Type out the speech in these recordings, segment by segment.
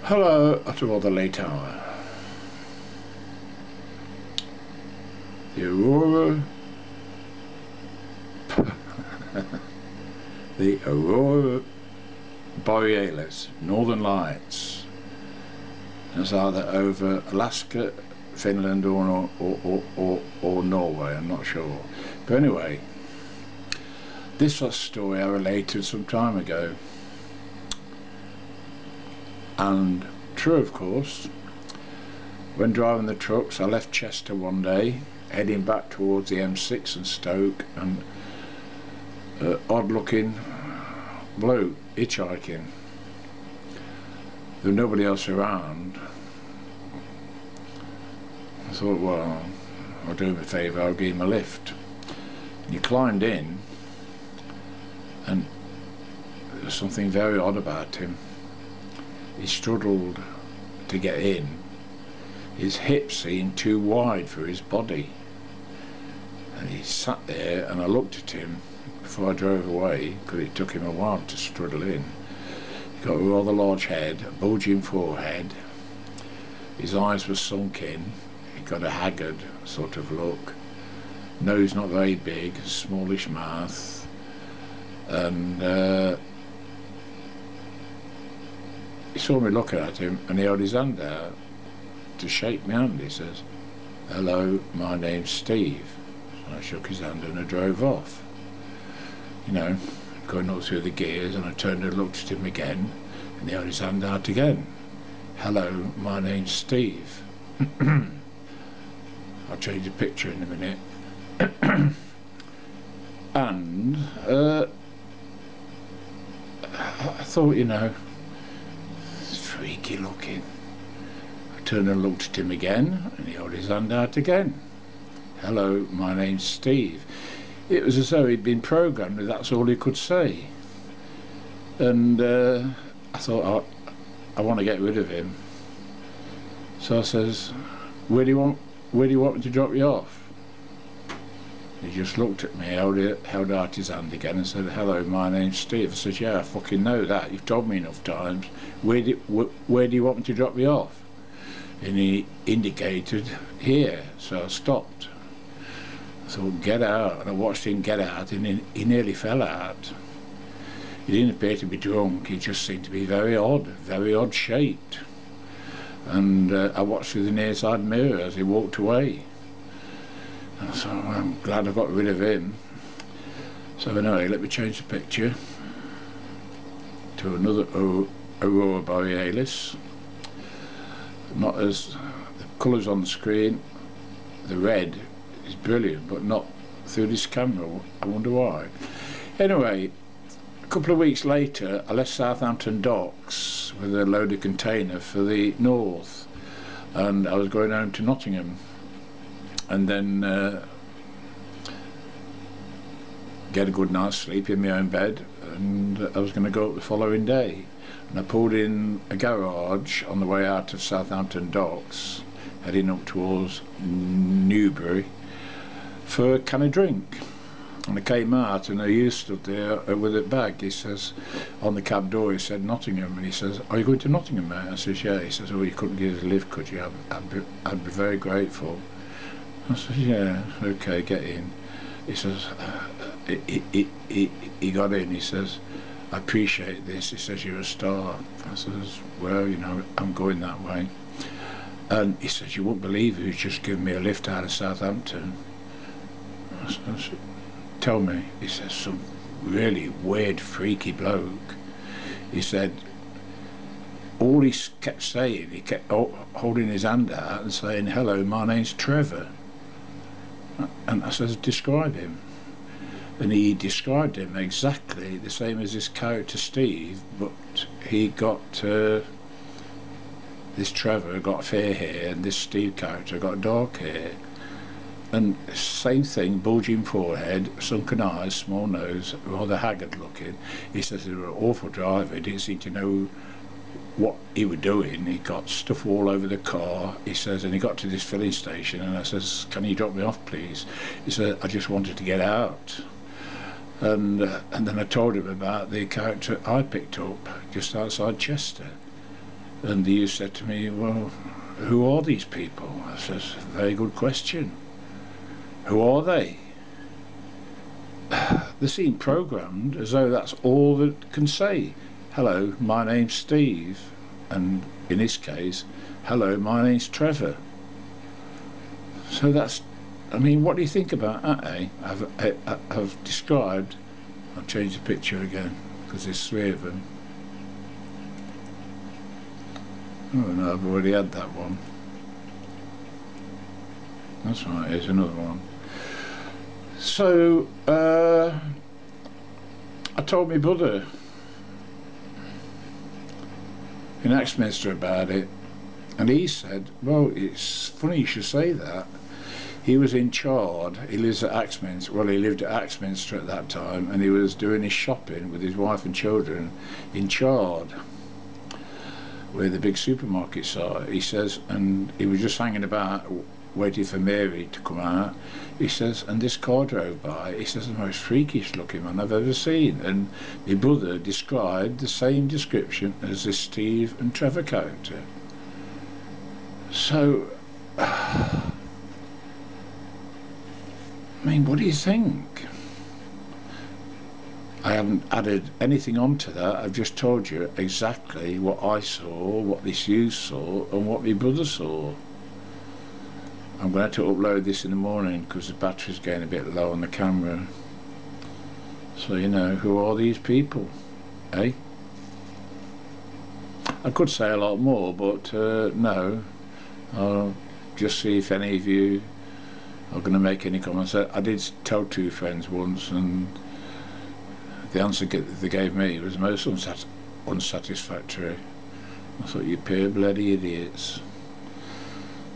Hello at a rather late hour. The Aurora Borealis, Northern Lights. It's either over Alaska, Finland or Norway, I'm not sure. But anyway, this was a story I related some time ago. And true, of course. When driving the trucks, I left Chester one day, heading back towards the M6 and Stoke, and odd-looking bloke hitchhiking. There was nobody else around. I thought, well, I'll do him a favour, I'll give him a lift. And he climbed in, and there was something very odd about him. He struggled to get in. His hips seemed too wide for his body. And he sat there, and I looked at him before I drove away, because it took him a while to struggle in. He got a rather large head, a bulging forehead. His eyes were sunk in. He got a haggard sort of look. Nose not very big, smallish mouth. And he saw me looking at him, and he held his hand out to shake my hand. He says, "Hello, my name's Steve." And I shook his hand and I drove off. You know, going up through the gears, and I turned and looked at him again, and he held his hand out again. "Hello, my name's Steve." I'll change the picture in a minute. And I thought, you know, freaky looking. I turned and looked at him again, and he held his hand out again. "Hello, my name's Steve." It was as though he'd been programmed, that's all he could say. And I thought, I want to get rid of him. So I says, where do you want me to drop you off?" He just looked at me, held out his hand again and said, "Hello, my name's Steve." I said, "Yeah, I fucking know that. You've told me enough times. Where do you want me to drop you off?" And he indicated here, so I stopped. I thought, get out, and I watched him get out, and he nearly fell out. He didn't appear to be drunk, he just seemed to be very odd shaped. And I watched through the near side mirror as he walked away. So I'm glad I got rid of him. So anyway, let me change the picture to another Aurora Borealis. Not as the colours on the screen, the red is brilliant, but not through this camera. I wonder why. Anyway, a couple of weeks later, I left Southampton docks with a loaded container for the north, and I was going home to Nottingham. And then get a good night's sleep in my own bed, and I was going to go up the following day. And I pulled in a garage on the way out of Southampton docks, heading up towards Newbury, for a can of drink. And I came out, and a youth stood there with a bag. He says, on the cab door, he said Nottingham, and he says, "Are you going to Nottingham, mate?" I says, "Yeah." He says, "Oh, you couldn't give us a lift, could you? I'd be very grateful." I said, "Yeah, okay, get in." He says, he got in, he says, "I appreciate this." He says, "You're a star." I says, "Well, you know, I'm going that way." And he says, "You won't believe who's just given me a lift out of Southampton." I says, "Tell me." He says, "Some really weird, freaky bloke." He said, all he kept saying, he kept holding his hand out and saying, "Hello, my name's Trevor." And I says, "Describe him." And he described him exactly the same as his character Steve, but he got this Trevor got fair hair, and this Steve character got dark hair. And same thing, bulging forehead, sunken eyes, small nose, rather haggard looking. He says they were an awful driver, he didn't seem to know what he was doing. He got stuff all over the car, he says, and he got to this filling station, and I says, "Can you drop me off, please?" He said, "I just wanted to get out." And then I told him about the character I picked up just outside Chester. And you said to me, well, who are these people? I says, very good question. Who are they? They seem programmed as though that's all that can say. Hello, my name's Steve. And in this case, hello, my name's Trevor. So that's, I mean, what do you think about that, eh? I've described, I'll change the picture again, because there's 3 of them. Oh no, I've already had that one. That's right, here's another one. So, I told my brother in Axminster about it, and he said, well, it's funny you should say that. He was in Chard, he lives at Axminster, well, he lived at Axminster at that time, and he was doing his shopping with his wife and children in Chard, where the big supermarkets are, he says, and he was just hanging about waiting for Mary to come out. He says, and this car drove by. He says, the most freakish looking man I've ever seen. And my brother described the same description as this Steve and Trevor character. So, I mean, what do you think? I haven't added anything onto that. I've just told you exactly what I saw, what this you saw, and what my brother saw. I'm going to upload this in the morning because the battery's getting a bit low on the camera. So, you know, who are these people, eh? I could say a lot more, but no. I'll just see if any of you are going to make any comments. I did tell 2 friends once, and the answer they gave me was most unsatisfactory. I thought, you pair of bloody idiots.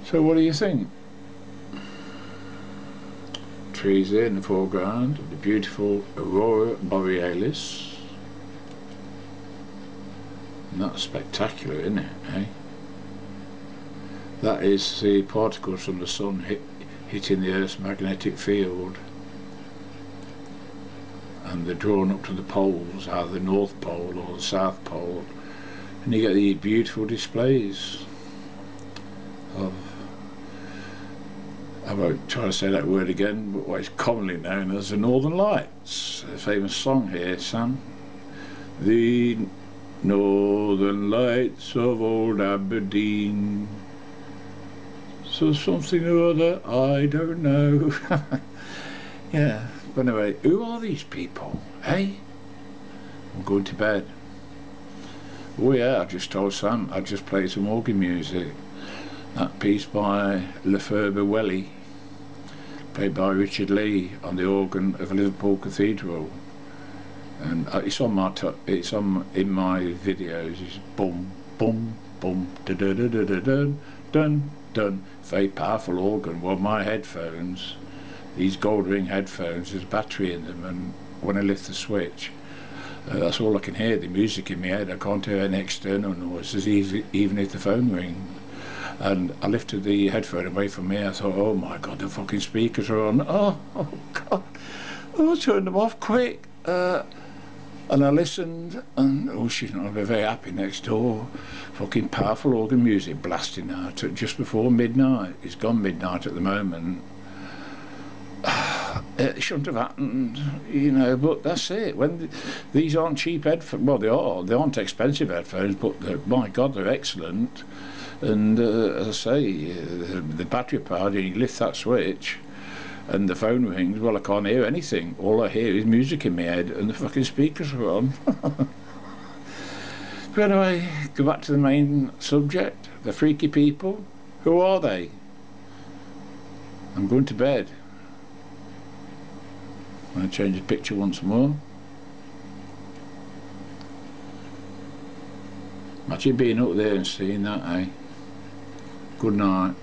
So what do you think? Trees there in the foreground, the beautiful Aurora Borealis. And that's spectacular, isn't it, eh? That is the particles from the sun hitting the Earth's magnetic field, and they're drawn up to the poles, either the North Pole or the South Pole, and you get these beautiful displays of, I won't try to say that word again, but what is commonly known as the Northern Lights. A famous song here, Sam. The Northern Lights of old Aberdeen. So something or other, I don't know. Yeah, but anyway, who are these people, eh? I'm going to bed. Oh yeah, I just told Sam I just played some organ music. That piece by Aurora Borealis, played by Richard Lee on the organ of Liverpool Cathedral, and it's on my in my videos. It's boom boom boom da da da da da dun dun dun. Very powerful organ. Well, my headphones, these gold ring headphones, there's a battery in them, and when I lift the switch, that's all I can hear, the music in my head. I can't hear any external noises, even if the phone rings. And I lifted the headphone away from me. I thought, oh my god, the fucking speakers are on. Oh god, oh, turn them off quick. And I listened, and oh, she's not very, very happy next door. Fucking powerful organ music blasting out at just before midnight. It's gone midnight at the moment. It shouldn't have happened, you know, but that's it. When these aren't cheap headphones, well, they aren't expensive headphones, but my god, they're excellent. And as I say, the battery powered, you lift that switch and the phone rings, well, I can't hear anything. All I hear is music in my head, and the fucking speakers are on. But anyway, go back to the main subject. The freaky people. Who are they? I'm going to bed. I'm going to change the picture once more. Imagine being up there and seeing that, eh? Good night.